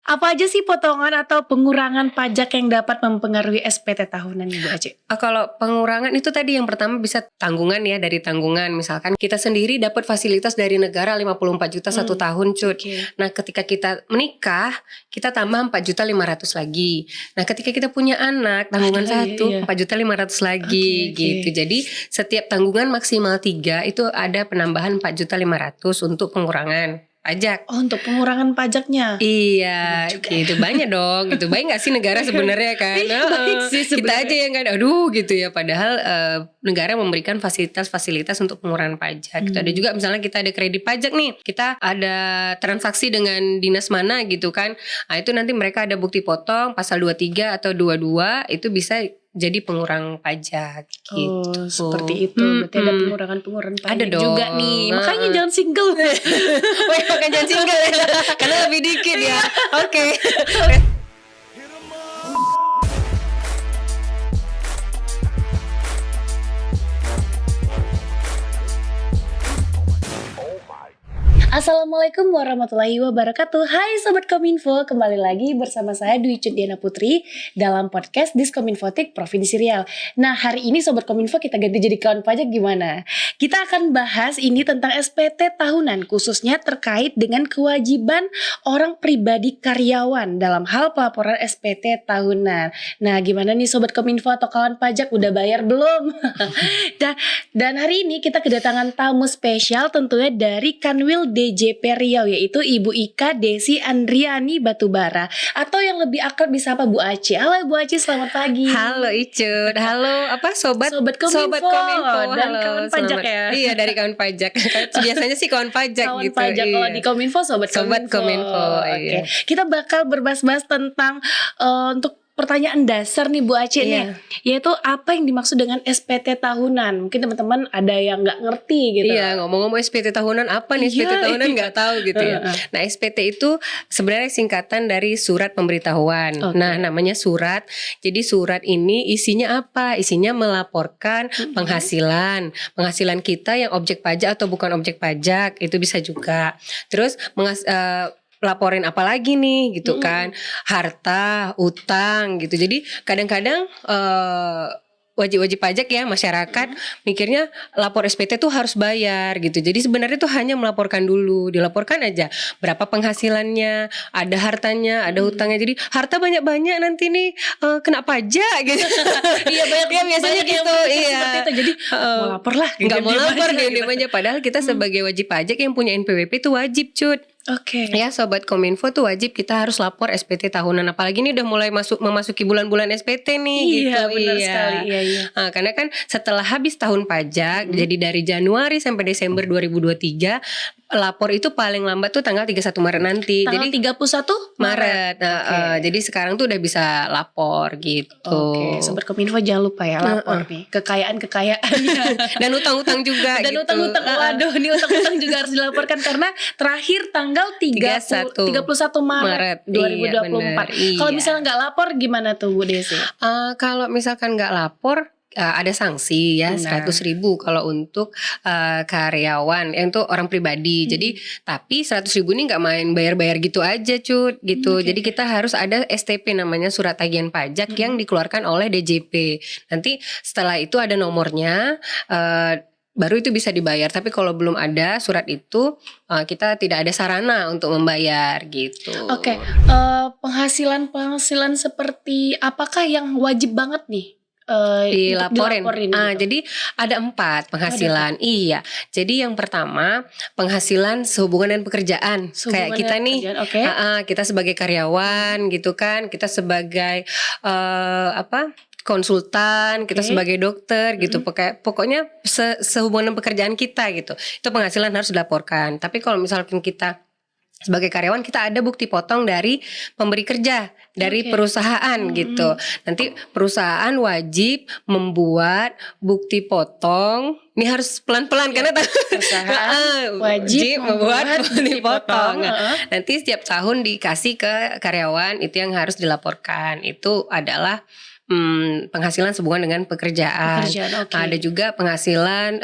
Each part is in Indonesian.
Apa aja sih potongan atau pengurangan pajak yang dapat mempengaruhi SPT tahunan Ibu Ace? Kalau pengurangan itu tadi yang pertama bisa tanggungan ya, dari tanggungan. Misalkan kita sendiri dapat fasilitas dari negara 54 juta 1 tahun Cut. Nah ketika kita menikah kita tambah 4.500.000 lagi. Nah ketika kita punya anak tanggungan 4.500.000 lagi gitu. Jadi setiap tanggungan maksimal 3 itu ada penambahan 4.500.000 untuk pengurangan pajak. Oh, untuk pengurangan pajaknya. Iya, gitu banyak dong. Gitu baik nggak sih negara sebenarnya kan? Baik sih kita aja yang kan, aduh gitu ya. Padahal negara memberikan fasilitas-fasilitas untuk pengurangan pajak. Gitu. Ada juga misalnya kita ada kredit pajak nih, kita ada transaksi dengan dinas mana gitu kan? Nah itu nanti mereka ada bukti potong pasal 23 atau 22 itu bisa jadi pengurang pajak gitu. Oh, seperti itu. Berarti ada pengurangan pajak ada dong juga nih. Makanya jangan single. Wah, makanya jangan single ya. Karena lebih dikit ya. Oke. Assalamualaikum warahmatullahi wabarakatuh. Hai Sobat Kominfo, kembali lagi bersama saya Dwi Diana Putri dalam podcast Diskominfotik Provinsi Riau. Nah hari ini Sobat Kominfo kita ganti jadi kawan pajak gimana? Kita akan bahas ini tentang SPT tahunan, khususnya terkait dengan kewajiban orang pribadi karyawan dalam hal pelaporan SPT tahunan. Nah gimana nih Sobat Kominfo atau kawan pajak, udah bayar belum? Dan hari ini kita kedatangan tamu spesial tentunya dari Kanwil DJP Riau, yaitu Ibu Ika Desi Andriani Batubara, atau yang lebih akrab disapa Bu Ace. Halo Bu Ace, selamat pagi. Halo Icut. Halo Sobat Kominfo dan halo, kawan pajak ya. Iya dari kawan pajak. Biasanya sih kawan pajak kawan gitu. Pajak. Iya. Kalau di Kominfo Sobat Kominfo. Oke. Kita bakal berbahas-bahas tentang untuk pertanyaan dasar nih Bu Ace nih, yaitu apa yang dimaksud dengan SPT tahunan? Mungkin teman-teman ada yang nggak ngerti gitu. Iya, ngomong-ngomong SPT tahunan apa nih? SPT tahunan nggak tahu gitu ya. Nah SPT itu sebenarnya singkatan dari surat pemberitahuan. Nah namanya surat. Jadi surat ini isinya apa? Isinya melaporkan penghasilan kita yang objek pajak atau bukan objek pajak, itu bisa juga. Terus laporin apa lagi nih gitu kan, harta, utang gitu. Jadi kadang-kadang wajib-wajib pajak ya masyarakat mikirnya lapor SPT tuh harus bayar gitu. Jadi sebenarnya tuh hanya melaporkan dulu, dilaporkan aja berapa penghasilannya, ada hartanya, ada hutangnya. Jadi harta banyak-banyak nanti nih kena pajak gitu. Iya banyak ya, biasanya gitu. Iya. Seperti itu. Jadi mau lapor lah. Nggak mau lapor gitu aja. Padahal kita sebagai wajib pajak yang punya NPWP itu wajib Cut. Oke. Ya Sobat Kominfo tuh wajib kita harus lapor SPT tahunan. Apalagi ini udah mulai memasuki bulan-bulan SPT nih. Iya gitu. benar sekali. Iya. Nah, karena kan setelah habis tahun pajak, jadi dari Januari sampai Desember 2023, lapor itu paling lambat tuh tanggal 31 Maret nanti. Tanggal jadi 31 Maret. Nah, jadi sekarang tuh udah bisa lapor gitu. Oke, Sobat Kominfo jangan lupa ya lapor nih kekayaan-kekayaannya. Dan utang-utang juga. Dan gitu. utang-utang, waduh, ini utang-utang juga harus dilaporkan karena terakhir tanggal 31 Maret 2024. Iya, kalau misalnya nggak lapor gimana tuh Bu Desi? Kalau misalkan nggak lapor, ada sanksi ya 100.000 kalau untuk karyawan, itu orang pribadi. Jadi tapi 100.000 ini nggak main bayar-bayar gitu aja Cut gitu. Jadi kita harus ada STP namanya surat tagihan pajak yang dikeluarkan oleh DJP. Nanti setelah itu ada nomornya, baru itu bisa dibayar. Tapi kalau belum ada surat itu, kita tidak ada sarana untuk membayar gitu. Oke. Penghasilan seperti apakah yang wajib banget nih dilaporin gitu? Jadi ada 4 penghasilan. Iya. Jadi yang pertama penghasilan sehubungan dengan pekerjaan. Kayak kita nih, kita sebagai karyawan gitu kan, kita sebagai konsultan, kita sebagai dokter gitu. Pokoknya sehubungan pekerjaan kita gitu. Itu penghasilan harus dilaporkan. Tapi kalau misalkan kita sebagai karyawan, kita ada bukti potong dari pemberi kerja, dari perusahaan gitu. Nanti perusahaan wajib membuat bukti potong. Ini harus pelan-pelan karena perusahaan wajib membuat bukti potong. Nanti setiap tahun dikasih ke karyawan, itu yang harus dilaporkan. Itu adalah penghasilan sehubungan dengan pekerjaan. Okay. Ada juga penghasilan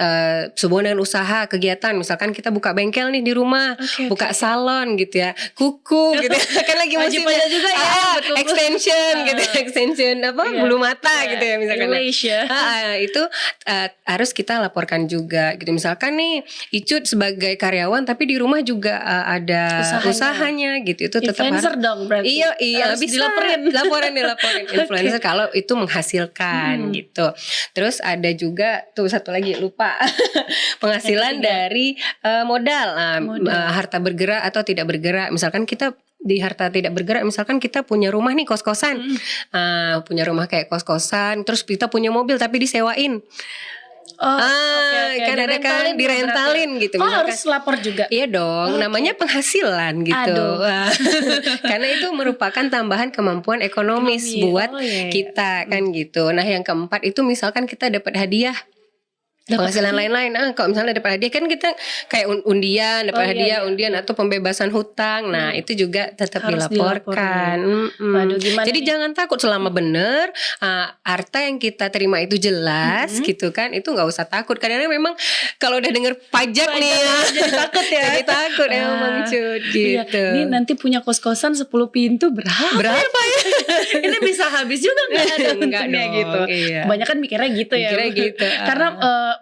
sehubungan dengan usaha, kegiatan. Misalkan kita buka bengkel nih di rumah, buka salon gitu ya, kuku gitu. Kan lagi musimnya juga ya, extension gitu, extension bulu mata gitu ya misalkan. Itu harus kita laporkan juga gitu. Misalkan nih Icut sebagai karyawan tapi di rumah juga ada usahanya gitu. Itu tetap influencer dong berarti. Iya bisa laporin influencer kalau itu menghasilkan gitu. Terus ada juga tuh satu lagi lupa penghasilan dari modal. Harta bergerak atau tidak bergerak. Misalkan kita di harta tidak bergerak, misalkan kita punya rumah nih kos-kosan, punya rumah kayak kos-kosan, terus kita punya mobil tapi disewain. Kan ada kan direntalin gitu. Harus lapor juga. Iya dong, namanya penghasilan gitu. Karena itu merupakan tambahan kemampuan ekonomis buat kita kan gitu. Nah yang keempat itu misalkan kita dapat hadiah. Penghasilan lain-lain. Kalau misalnya dapat hadiah kan kita kayak undian, dapat hadiah undian atau pembebasan hutang. Nah, itu juga tetap harus dilaporkan. Waduh, jadi jangan takut selama benar harta yang kita terima itu jelas gitu kan. Itu enggak usah takut. Kadang-kadang memang kalau udah dengar pajak nih jadi takut ya. Jadi takut emang Cut gitu. Ini nanti punya kos-kosan 10 pintu berapa ya? Ini bisa habis juga enggak ada untungnya gitu. Kebanyakan mikirnya gitu ya. Karena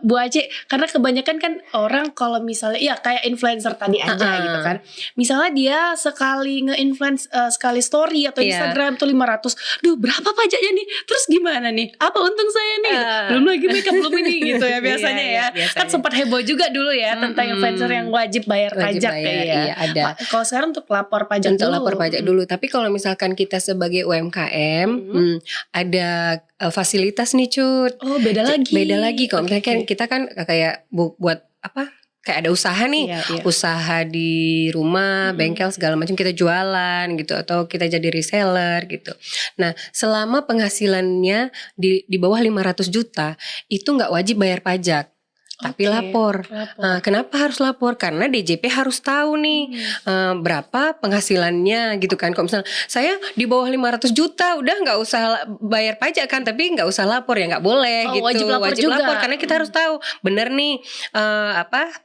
Bu Aci, karena kebanyakan kan orang kalau misalnya ya kayak influencer tadi aja gitu kan. Misalnya dia sekali nge-influence sekali story atau Instagram tuh 500. Duh, berapa pajaknya nih? Terus gimana nih? Apa untung saya nih? Belum lagi makeup belum ini gitu ya biasanya ya. Kan sempat heboh juga dulu ya tentang influencer yang wajib bayar pajak ya. Ada. Kalau sekarang untuk lapor pajak dulu. Tapi kalau misalkan kita sebagai UMKM ada fasilitas nih Cut. Beda lagi. Kalau misalkan kita kan kayak buat apa? Kayak ada usaha nih, usaha di rumah, bengkel segala macam kita jualan gitu atau kita jadi reseller gitu. Nah, selama penghasilannya di bawah 500 juta itu nggak wajib bayar pajak. Tapi lapor. Kenapa harus lapor? Karena DJP harus tahu nih berapa penghasilannya gitu kan. Kalau misalnya saya di bawah 500 juta udah nggak usah bayar pajak kan, tapi nggak usah lapor ya nggak boleh gitu. Wajib lapor karena kita harus tahu bener nih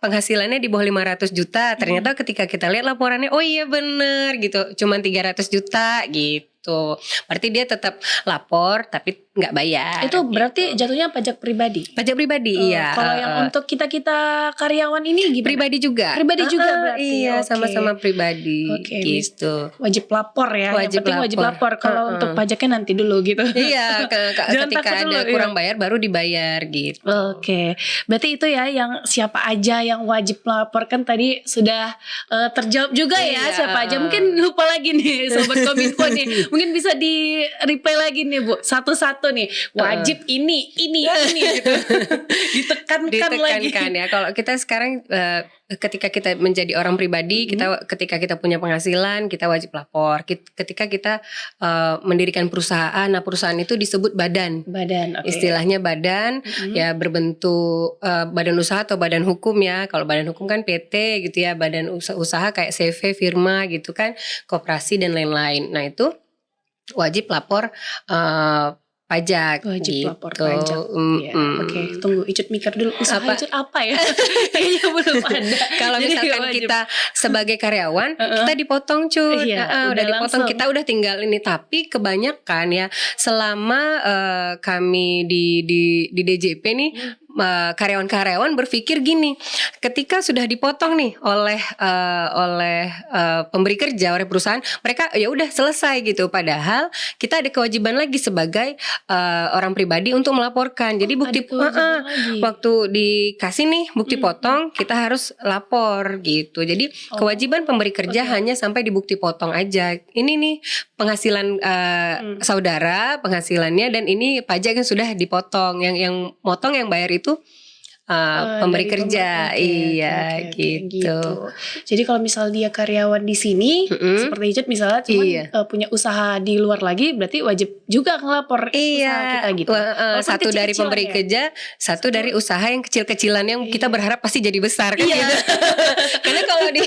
penghasilannya di bawah 500 juta. Ternyata ketika kita lihat laporannya, oh iya bener gitu, cuman 300 juta gitu. Berarti dia tetap lapor tapi nggak bayar. Itu berarti jatuhnya pajak pribadi. Pajak pribadi iya. Kalau yang untuk kita karyawan ini gimana? Pribadi juga berarti. Iya, sama-sama pribadi gitu. Wajib lapor ya. Wajib lapor. Kalau untuk pajaknya nanti dulu gitu. Iya, ketika ada kurang bayar baru dibayar gitu. Berarti itu ya yang siapa aja yang wajib lapor, kan tadi sudah terjawab juga ya siapa aja. Mungkin lupa lagi nih Sobat Kominfo nih. Mungkin bisa di replay lagi nih Bu, satu-satu nih. Wajib ini gitu. Ditekankan lagi ya. Kalau kita sekarang ketika kita menjadi orang pribadi, ketika kita punya penghasilan, kita wajib lapor. Ketika kita mendirikan perusahaan, nah perusahaan itu disebut badan. Istilahnya badan ya berbentuk badan usaha atau badan hukum ya. Kalau badan hukum kan PT gitu ya, badan usaha kayak CV, firma gitu kan, koperasi dan lain-lain. Nah itu wajib lapor pajak. Lapor pajak. Tunggu Icut mikir dulu. Usaha Icut apa ya? Kayaknya belum ada. Kalau misalkan kita sebagai karyawan, kita dipotong Cut. Udah dipotong, kita udah tinggal ini. Tapi kebanyakan ya selama kami di DJP nih, karyawan-karyawan berpikir gini, ketika sudah dipotong nih oleh pemberi kerja, oleh perusahaan, mereka ya udah selesai gitu. Padahal kita ada kewajiban lagi sebagai orang pribadi untuk melaporkan. Jadi bukti waktu dikasih nih bukti potong, kita harus lapor gitu. Jadi kewajiban pemberi kerja hanya sampai di bukti potong aja. Ini nih penghasilan saudara, penghasilannya, dan ini pajak yang sudah dipotong. Yang motong, yang bayar itu pemberi kerja. Iya, gitu. Jadi kalau misal dia karyawan di sini, seperti Icut misalnya cuman punya usaha di luar lagi, berarti wajib juga ngelapor usaha kita gitu. Satu dari pemberi kerja, satu dari usaha yang kecil-kecilan yang kita berharap pasti jadi besar kan gitu. Karena kalau di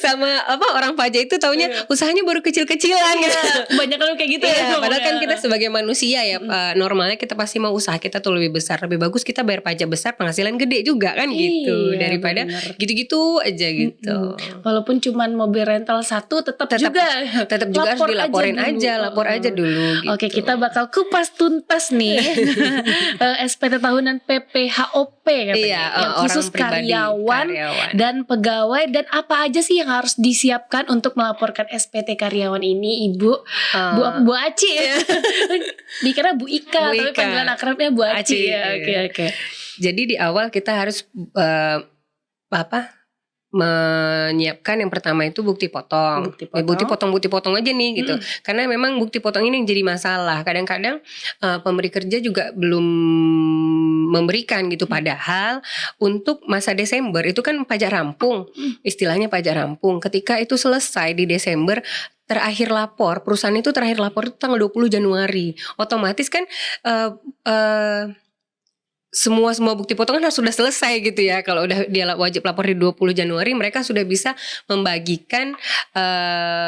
sama orang pajak itu taunya usahanya baru kecil-kecilan gitu. Banyak kan kayak gitu ya. Padahal kan kita sebagai manusia ya normalnya kita pasti mau usaha kita tuh lebih besar, lebih bagus kita bayar pajak besar, penghasilan gede juga kan gitu, daripada gitu-gitu aja gitu. Walaupun cuman mobil rental satu tetap juga harus dilaporin lapor aja dulu gitu. Oke, kita bakal kupas tuntas nih SPT tahunan PPHOP katanya, yang khusus karyawan dan pegawai, dan apa aja sih yang harus disiapkan untuk melaporkan SPT karyawan ini, Ibu? Bu Aci ya. Dikira Bu Ika, tapi panggilan akrabnya Bu Aci ya. Oke. Jadi di awal kita harus menyiapkan yang pertama itu bukti potong. Bukti potong aja nih gitu. Karena memang bukti potong ini yang jadi masalah. Kadang-kadang pemberi kerja juga belum memberikan gitu. Padahal untuk masa Desember itu kan pajak rampung. Istilahnya pajak rampung. Ketika itu selesai di Desember, terakhir lapor, perusahaan itu terakhir lapor itu tanggal 20 Januari. Otomatis kan semua bukti potongan harus sudah selesai gitu ya. Kalau udah dia wajib lapor di 20 Januari, mereka sudah bisa membagikan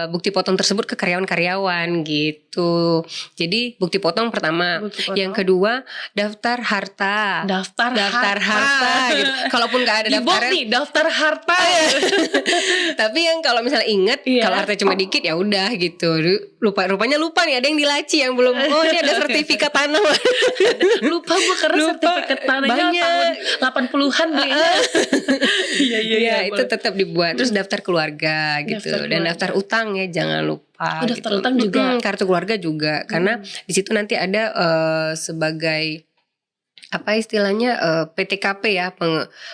bukti potong tersebut ke karyawan-karyawan gitu. Jadi bukti potong pertama. Yang kedua, daftar harta. Daftar harta gitu. Kalaupun gak ada daftarnya, nih daftar harta. Tapi yang kalau misalnya ingat, kalau harta cuma dikit ya udah gitu. Rupanya lupa nih, ada yang dilaci yang belum. Oh, ini ada sertifikat tanah. Lupa Bu, karena sertifikat tanahnya tahun 80-an belinya. Iya, itu tetap dibuat. Terus daftar keluarga gitu. Dan daftar utang ya jangan lupa. Daftar utang juga. Kartu keluarga juga. Karena di situ nanti ada sebagai apa istilahnya PTKP ya,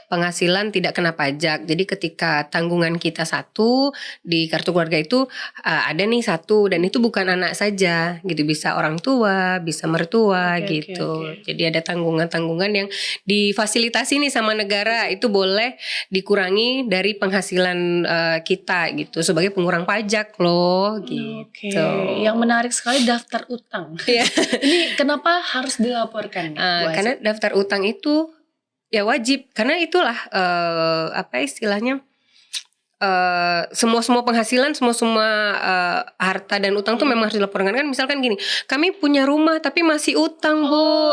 penghasilan tidak kena pajak. Jadi ketika tanggungan kita satu di kartu keluarga itu ada nih satu, dan itu bukan anak saja gitu, bisa orang tua, bisa mertua gitu. Jadi ada tanggungan-tanggungan yang difasilitasi nih sama negara, itu boleh dikurangi dari penghasilan kita gitu sebagai pengurang pajak loh gitu. Yang menarik sekali daftar utang. Ini kenapa harus dilaporkan? Karena daftar utang itu ya wajib, karena itulah apa istilahnya semua penghasilan, semua harta dan utang tuh memang harus dilaporkan. Kan misalkan gini, kami punya rumah tapi masih utang Bu,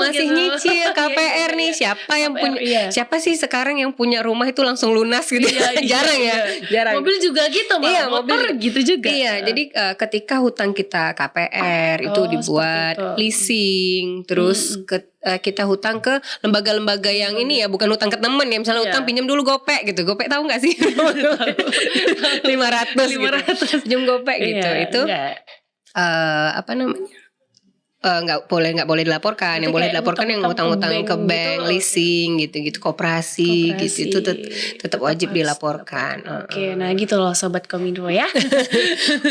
masih nyicil KPR nih. Siapa yang punya? Siapa sih sekarang yang punya rumah itu langsung lunas gitu? Jarang ya, jarang. Mobil juga gitu, motor gitu juga. Jadi ketika hutang kita KPR itu dibuat leasing, terus kita hutang ke lembaga-lembaga yang ini ya, bukan hutang ke temen ya. Misalnya utang pinjam dulu Gopek gitu. Gopek tahu gak sih? 500 gitu. Pinjam Gopek gitu. Itu apa namanya? Nggak boleh dilaporkan. Yang boleh dilaporkan yang utang-utang ke bank, leasing gitu, koperasi gitu, itu tetap wajib dilaporkan. Oke, nah gitu loh Sobat Kominfo ya.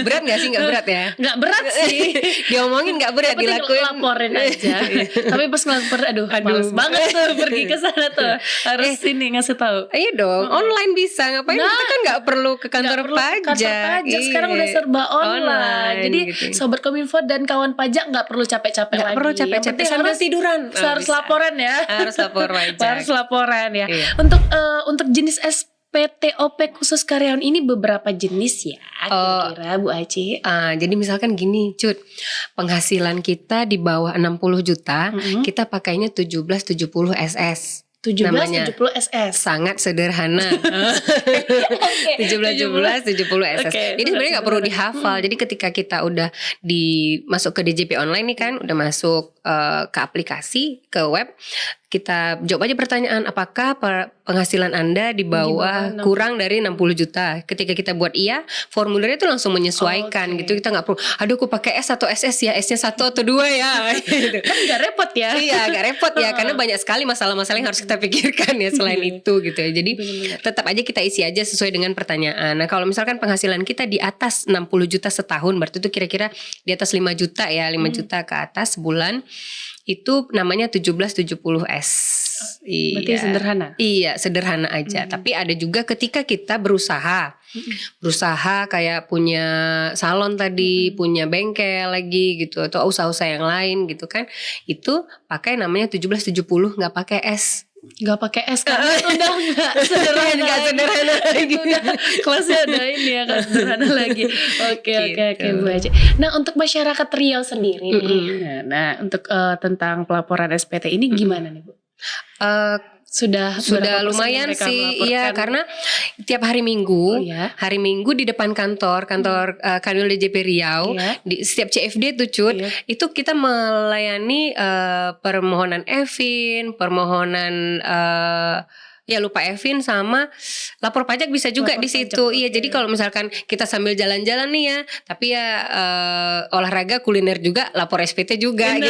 Berat nggak sih? Nggak berat ya? Nggak berat sih. Diomongin nggak berat, dilakuin. Laporin aja. Tapi pas ngelapor, aduh males banget tuh pergi ke sana tuh. Harus sini ngasih tahu. Iya dong, online bisa. Ngapain kita kan nggak perlu ke kantor pajak. Sekarang udah serba online. Jadi gitu. Sobat Kominfo dan kawan pajak nggak perlu capek-capek lagi. Nggak perlu capek-capek sambil tiduran. Harus laporan ya. Harus lapor pajak. Harus laporan ya. Untuk jenis SPTOP khusus karyawan ini beberapa jenis ya kira-kira Bu Aci. Jadi misalkan gini Cut, penghasilan kita di bawah 60 juta, kita pakainya 1770 SS. 1770 SS. Sangat sederhana. 1770 SS. Jadi sebenarnya nggak perlu dihafal. Jadi ketika kita udah masuk ke DJP online nih kan, udah masuk ke aplikasi, ke web, kita jawab aja pertanyaan, apakah penghasilan Anda di bawah kurang dari 60 juta. Ketika kita buat iya, formulirnya itu langsung menyesuaikan gitu. Kita nggak perlu, aduh aku pakai S atau SS ya, S-nya 1 atau 2 ya. Kan gak repot ya. Iya, gak repot ya, karena banyak sekali masalah-masalah yang harus kita pikirkan ya selain itu gitu ya. Jadi tetap aja kita isi aja sesuai dengan pertanyaan. Nah kalau misalkan penghasilan kita di atas 60 juta setahun, berarti itu kira-kira di atas 5 juta ya, 5 juta ke atas sebulan, itu namanya 1770S. Berarti sederhana. Iya, sederhana aja. Tapi ada juga ketika kita berusaha kayak punya salon tadi, punya bengkel lagi gitu, atau usaha-usaha yang lain gitu kan. Itu pakai namanya 1770, nggak pakai S. Gak pakai es karena udah gak sederhana lagi. Udah kelasnya udah ini ya, gak sederhana lagi. Oke Bu Aci. Nah untuk masyarakat Riau sendiri nih, nah untuk tentang pelaporan SPT ini gimana nih Bu? Sudah lumayan sih, iya, karena tiap hari Minggu, hari Minggu di depan kantor Kanwil DJP Riau, di setiap CFD tuh Cut, itu kita melayani permohonan EVIN, permohonan lupa EVIN sama lapor pajak bisa juga di situ. Iya, jadi kalau misalkan kita sambil jalan-jalan nih ya, tapi ya olahraga kuliner juga, lapor SPT juga gitu.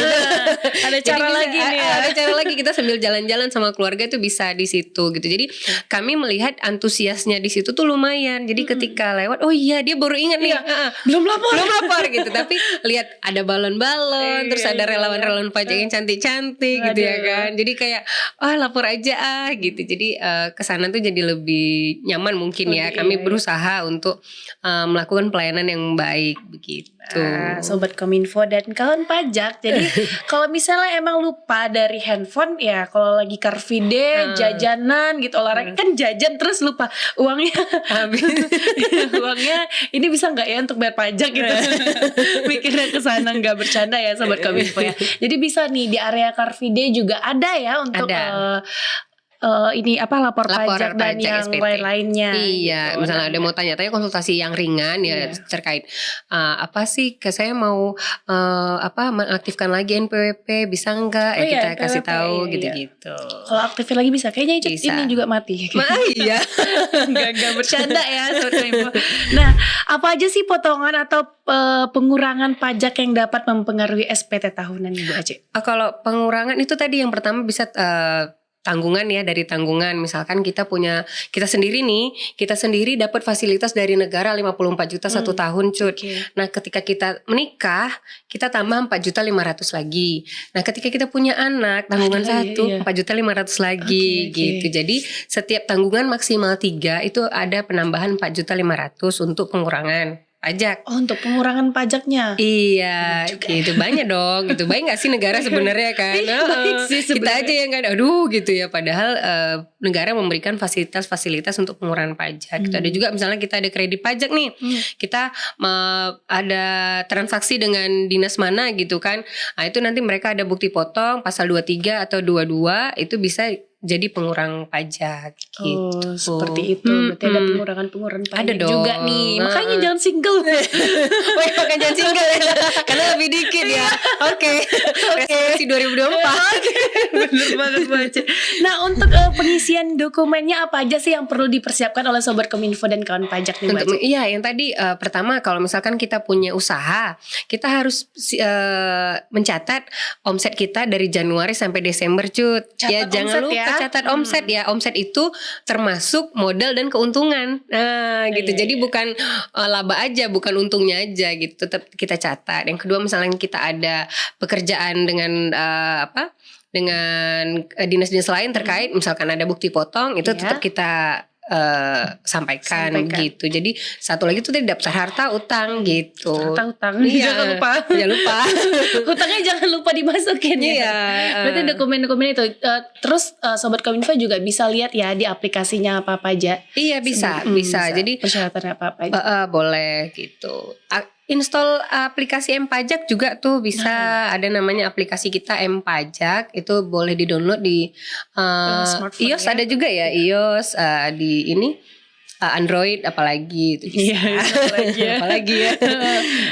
Ada cara lagi nih ya. Ada cara lagi, kita sambil jalan-jalan sama keluarga itu bisa di situ gitu. Jadi kami melihat antusiasnya di situ tuh lumayan. Jadi ketika lewat, oh iya dia baru ingat nih. Belum lapor gitu. Tapi lihat ada balon-balon, terus ada relawan-relawan pajak yang cantik-cantik gitu ya kan. Jadi kayak lapor aja gitu. Jadi kesana tuh jadi lebih nyaman mungkin ya. Kami berusaha untuk melakukan pelayanan yang baik begitu. Sobat Kominfo dan kawan pajak. Jadi kalau misalnya emang lupa dari handphone ya, kalau lagi Car Free Day, jajanan gitu, olahraga kan jajan terus lupa uangnya habis. Uangnya ini bisa nggak ya untuk bayar pajak gitu. Mikirnya kesana, nggak bercanda ya Sobat Kominfo ya. Jadi bisa nih di area Car Free Day juga ada ya untuk ini lapor pajak dan yang lain-lainnya. Iya, gitu. Misalnya ada mau tanya-tanya konsultasi yang ringan ya terkait apa sih, saya mau mengaktifkan lagi NPWP bisa enggak? Kita kasih tahu gitu-gitu. Kalau aktifin lagi bisa, kayaknya ini juga mati. Iya. Enggak bercanda ya Sobat Kominfo. Nah, apa aja sih potongan atau pengurangan pajak yang dapat mempengaruhi SPT tahunan Ibu Aci? Kalau pengurangan itu tadi yang pertama bisa tanggungan ya, dari tanggungan. Misalkan kita sendiri dapat fasilitas dari negara 54 juta 1 tahun Cut. Nah ketika kita menikah kita tambah 4.500.000 lagi. Nah ketika kita punya anak tanggungan 4.500.000 lagi gitu. Jadi setiap tanggungan maksimal 3 itu ada penambahan 4.500.000 untuk pengurangan pajak. Oh, untuk pengurangan pajaknya. Iya, gitu banyak dong. Gitu baik nggak sih negara sebenarnya kan? Baik sih sebenarnya. Kita aja yang kan, aduh gitu ya. Padahal negara memberikan fasilitas-fasilitas untuk pengurangan pajak. Gitu. Ada juga misalnya kita ada kredit pajak nih, kita ada transaksi dengan dinas mana gitu kan? Nah itu nanti mereka ada bukti potong pasal 23 atau 22 itu bisa jadi pengurang pajak gitu. Oh, seperti itu. Berarti ada pengurangan pajak juga nih. Makanya jangan single. Makanya jangan single ya. Karena lebih dikit ya. Oke. Resolusi 2024. Bener banget Bu Aci. Nah, untuk pengisian dokumennya apa aja sih yang perlu dipersiapkan oleh Sobat Kominfo dan kawan pajak nih Bu Aci? Iya, yang tadi pertama kalau misalkan kita punya usaha, kita harus mencatat omset kita dari Januari sampai Desember Cut. Ya jangan lupa catat omset ya. Omset itu termasuk modal dan keuntungan. Nah, gitu. Jadi bukan laba aja, bukan untungnya aja gitu. Tetap kita catat. Yang kedua misalnya kita ada pekerjaan dengan dengan dinas-dinas lain terkait, misalkan ada bukti potong, itu tetap kita sampaikan gitu. Jadi satu lagi tuh tadi daftar harta utang gitu. Harta utang. Jangan lupa. Hutangnya jangan lupa dimasukin ya. Berarti dokumen-dokumen itu. Terus Sobat Kominfo juga bisa lihat ya di aplikasinya apa aja. Iya bisa. Jadi persyaratan apa aja. Boleh gitu. Install aplikasi M-Pajak juga tuh bisa. Ada namanya aplikasi kita M-Pajak. Itu boleh di-download di iOS ya? Ada juga ya iOS, di ini Android apalagi itu bisa. Apalagi ya.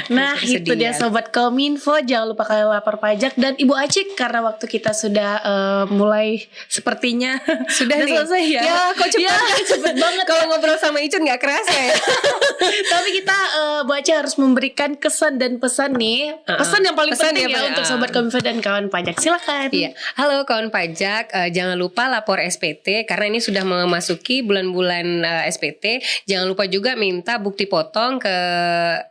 Nah itu dia Sobat Kominfo. Jangan lupa kalian lapor pajak. Dan Ibu Aci, karena waktu kita sudah mulai sepertinya sudah selesai ya. Ya kok cepet banget. Kalau ngobrol sama Icun gak kerasa ya. Tapi kita Bu Aci harus memberikan kesan dan pesan nih. Pesan yang paling penting ya untuk Sobat Kominfo dan kawan pajak. Silakan. Iya. Halo kawan pajak, jangan lupa lapor SPT karena ini sudah memasuki bulan-bulan SPT. SPT. Jangan lupa juga minta bukti potong ke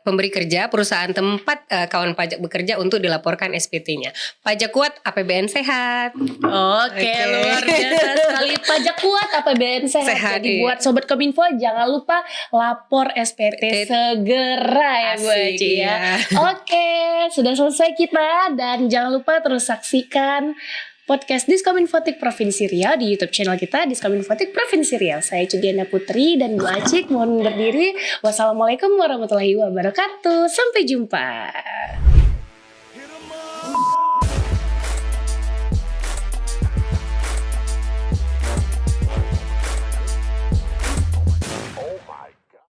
pemberi kerja, perusahaan tempat kawan pajak bekerja untuk dilaporkan SPT-nya. Pajak kuat, APBN sehat. Oke, luar biasa sekali. Pajak kuat, APBN sehat. Jadi buat Sobat Kominfo jangan lupa lapor SPT segera ya Bu Aci ya. Oke, sudah selesai kita, dan jangan lupa terus saksikan podcast Diskominfotik Provinsi Riau di YouTube channel kita Diskominfotik Provinsi Riau. Saya Cudiana Putri dan Bu Acik mohon undur diri. Wassalamualaikum warahmatullahi wabarakatuh. Sampai jumpa.